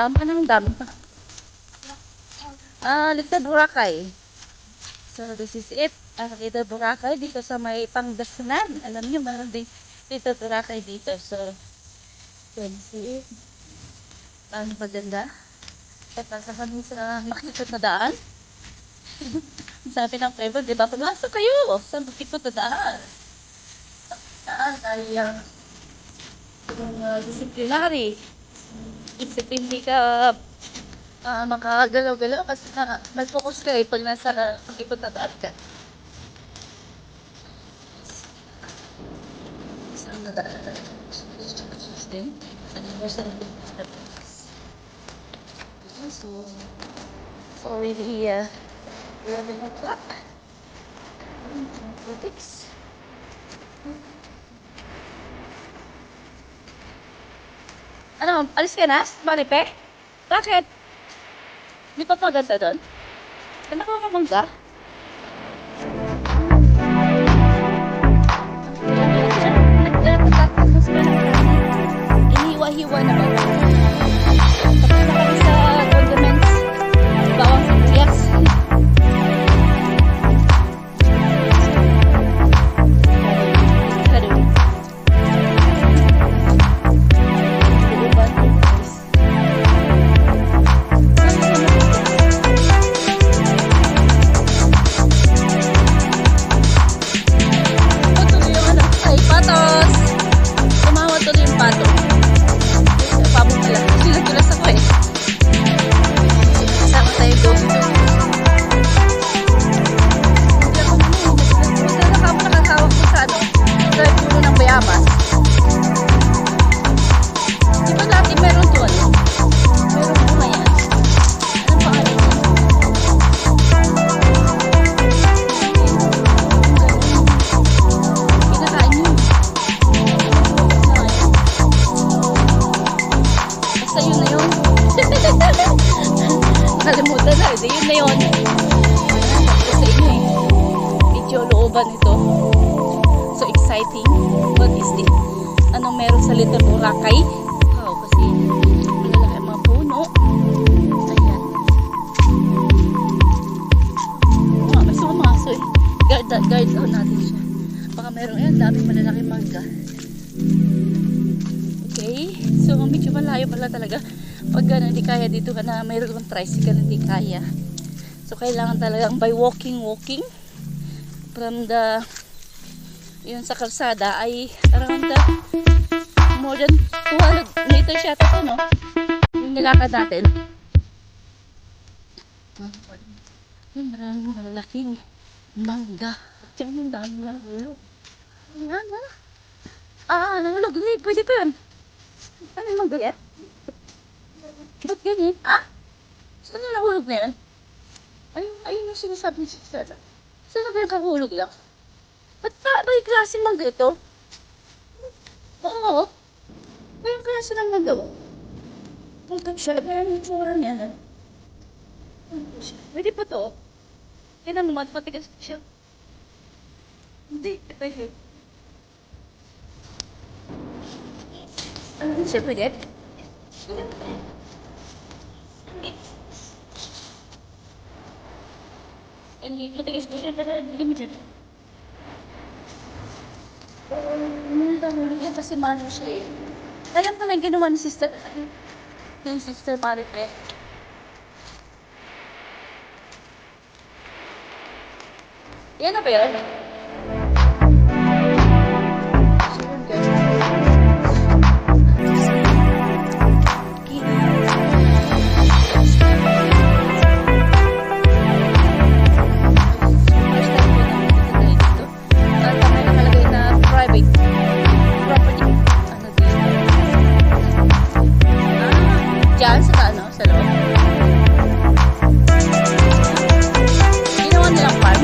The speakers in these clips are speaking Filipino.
Tama na, ang dami pa. Little Boracay. So, this is it. Little Boracay dito sa may Pangasinan. Alam niyo, meron din Little Boracay dito. So, can see it. Ang maganda. Tapos kami sa makikot na daan. Sabi ng driver, di ba, pumasok kayo sa makikot na daan. Daan ay disciplinary. Isip hindi ka makagalaw-galaw kasi mag-focus ka pag nasa makikot na daan ka. Saan na daan? So already 11 o'clock. Politics. Ano, alis ka na? Maripe? Bakit? Di pa maganda doon? Ano ka mamangga? Iniwa-hiwa na ba? Tapos na kami sa condiments. Bawang sibuyas. Nalimutan na, yun na yun. Sabi ko sa inyo medyo looban ito. So exciting. What is this? Anong meron sa Little Boracay? Wow, kasi malalaki ang mga puno. Ayan. May sumaso eh. Guard down natin siya. Baka meron yan, daming malalaki mangga. Okay, so medyo malayo pala talaga. Pag hindi kaya dito ka na mayroon kang tricycle, hindi kaya. So kailangan talagang by walking from the yun sa kalsada ay around the more than 200 meters yata ito, no? Yung nilakad natin. Yung maraming malalaking mangga. Diyan yung dami na. Ayan, nalulog. Pwede pa yun. Ano yung mangga yan? Ba't ganyan? Saan na nahulog na yan? Ayun yung sinasabi niya sa sana. Saan na kayang kahulog lang? Ba't ba yung klase mangga ito? Oo. Ba yung klase ng mangga mo? Mangga siya. Ba yung tsura niya? Pwede pa to? Kaya naman, patigas siya. Hindi. Pwede. Ano siya pwede? Hindi, matigas ko siya. Gamitin. Nahulog yan kasi mano siya eh. Alam ko lang ginawa ni sister. Yung sister Maripe. Yan na ba yun? Diyan sa sa loob. Ginawa nilang farm.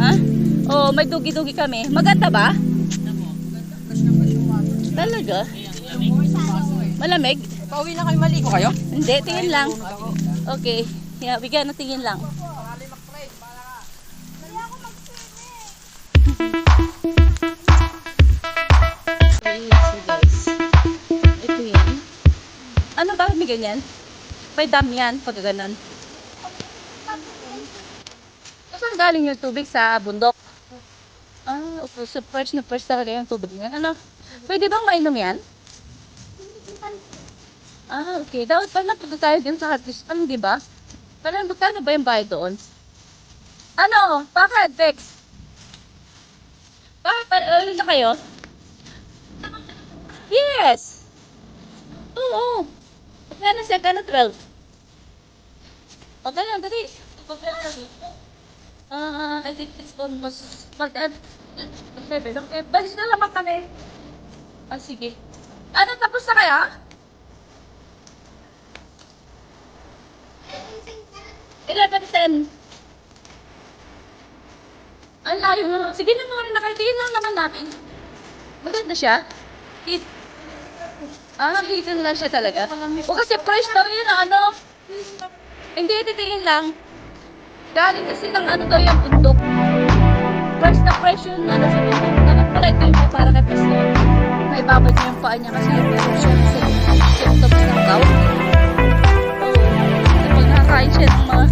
Ha? Oh, may dugi-dugi kami. Maganda ba? Talaga? Malamig? Pauwi na kayo, maligo kayo? Hindi, tingin lang. Okay. Yeah, bigyan na tingin lang. Ito yan. Ano ba may ganyan? May dam yan pag ganon. Saan galing yung tubig sa bundok? Ah, okay. So first talaga yung tubig yan. Ano? Pwede bang mainom yan? Ah, okay. Dapat pala punta tayo din sa Hatispan, di ba? Parang magkano ba yung bayad doon? Ano? Bakit, Vex? Bakit? Ulit na kayo? Yes! Oo. Magkano siya? Gano 12? O, ganun, dali. I think it's almost mag-add. Okay, balis na naman kami. Ah, sige. Ano, tapos na kaya? Eleven ten. Ang layo na. Sige na mga nakatingin lang naman namin. Maganda siya. Hit. Ah, hitin lang siya talaga. O kasi fresh daw yun, ano? Hindi, titingin lang. Galing kasi ng ano daw yung bundok. Fresh yun, ano sa bundok. Nakapalay ko yung para kay Pastor. May babad niya yung paa niya kasi yung meron siya symptoms ng gout. Oo. Kapag nakakain siya ng mga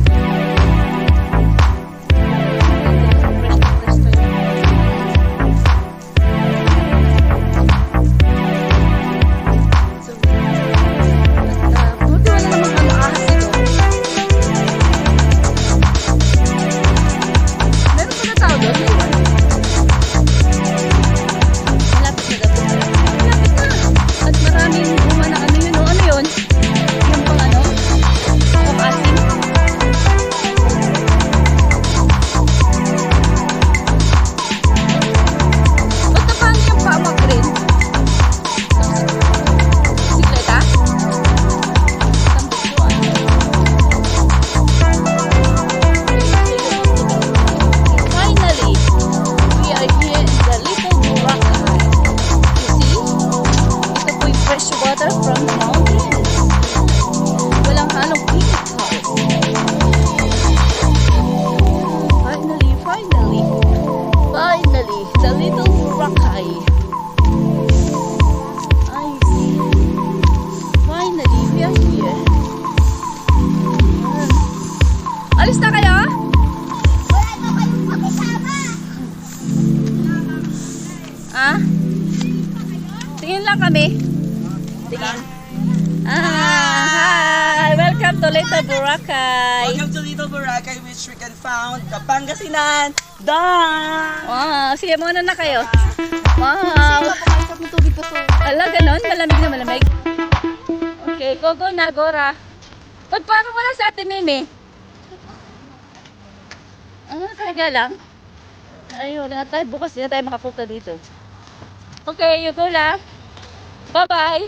the little Boracay. I see. Finally, we are here. Alis na kayo? Wala na kayong pakisama. Ah? Tingin lang kami. Tingin. Hi! Welcome to Little Boracay. Welcome to Little Boracay, which we can found Kapangasinan. Done! Wow, sige muna na kayo. Wow! Kapag ng tubig ko to. Ala, ganon? Malamig na malamig. Okay, go na, Gora. Ba't parang wala sa atin, Mimi? Talaga lang. Ayun, na tayo. Bukas na tayo makapunta dito. Okay, you go lang. Bye-bye.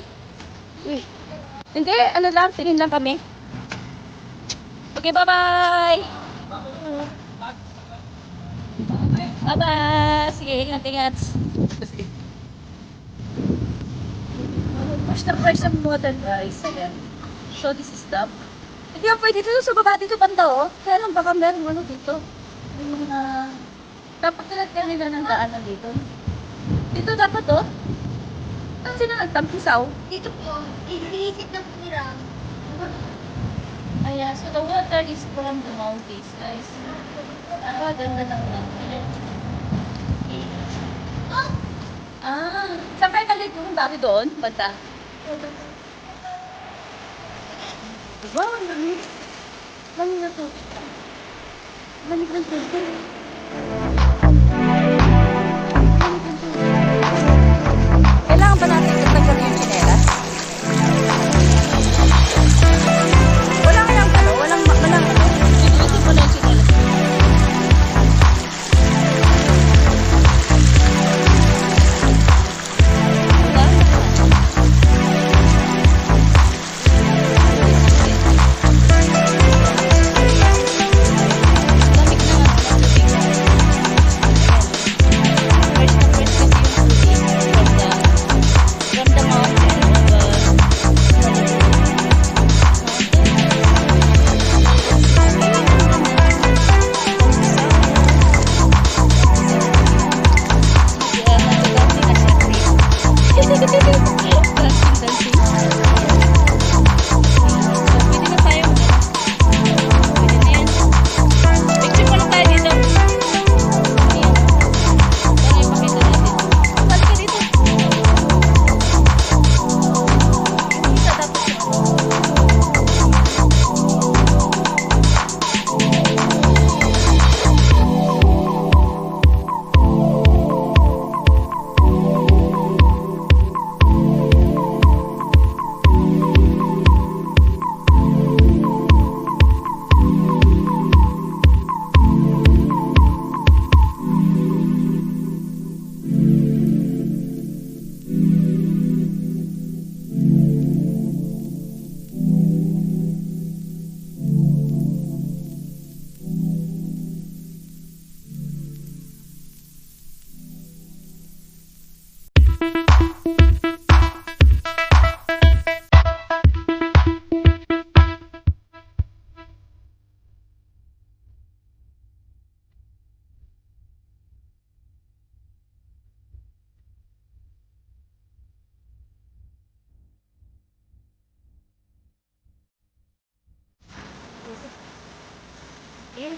Uy. Hindi, ano lang, tingin lang kami. Okay, bye-bye. Bye-bye. Sige, ingat-ingat. Fresh na fresh ang water, guys. Ayan. So, this is dump. Hindi ako pwede dito sa baba dito banda, oh. Kaya lang baka meron ano dito. Yung mga... Dapat talaga nila ng daanan dito. Dito dapat, oh. Saan sila nagtampisaw? Dito po, iniisip ng pirang. Ayan, so the water is from the mountains, guys. Ah, ganda ng mountain. Ah, saan kayo nalit yung dati doon? Banda? Diba? Lamig. Lamig na to. Lamig ng tubig. Kailangan ba natin itagdag yung tsinelas? Walang ano, walang ano. Sinulitin mo na yung tsinelas. Lamig na nga, tubig.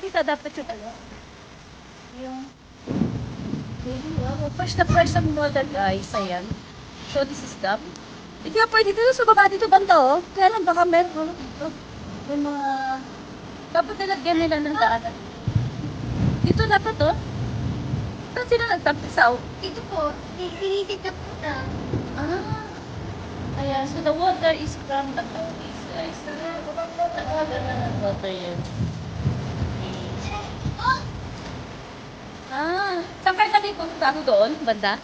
Dito dapat yung ano. Yung... Wow, first na first ang model guys. Ayan. So this is them. Hindi nga pwede dito sa baba dito banda oh. Kaya lang baka meron dito. May mga... Dapat nilagyan nila ng daanan. Dito dapat oh. Saan sila nagtampisaw? Dito po, inisit na po na. Ah. Ayan, so the water is from the mountains guys. Nakaganda ng water yan. Oh! Ah, saan kayo kami pupunta doon? Banda?